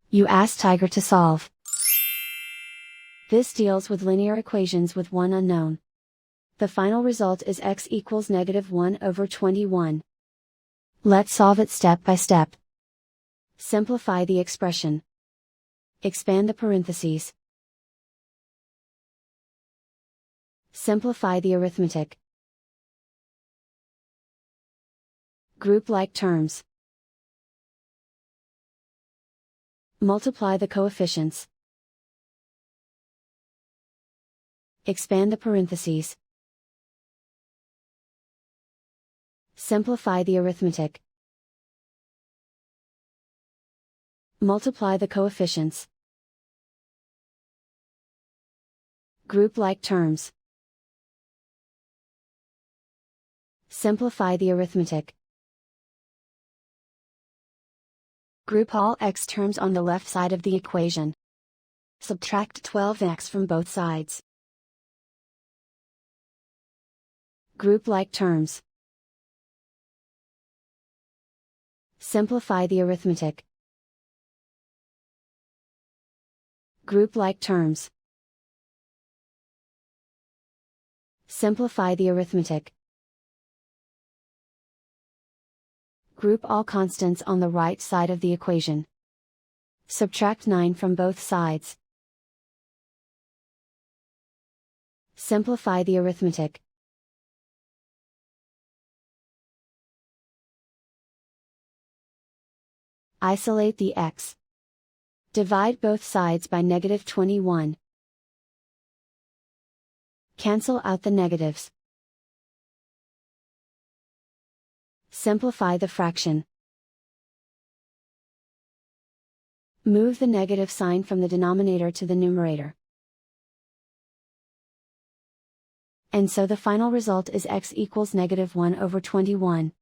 You ask Tiger to solve. This deals with linear equations with one unknown. The final result is x equals -1/21. Let's solve it step by step. Simplify the expression. Expand the parentheses. Simplify the arithmetic. Group like terms. Multiply the coefficients. Expand the parentheses. Simplify the arithmetic. Multiply the coefficients. Group like terms. Simplify the arithmetic. Group all x terms on the left side of the equation. Subtract 12x from both sides. Group like terms. Simplify the arithmetic. Group like terms. Simplify the arithmetic. Group all constants on the right side of the equation. Subtract 9 from both sides. Simplify the arithmetic. Isolate the x. Divide both sides by -21. Cancel out the negatives. Simplify the fraction. Move the negative sign from the denominator to the numerator. And so the final result is x equals -1/21.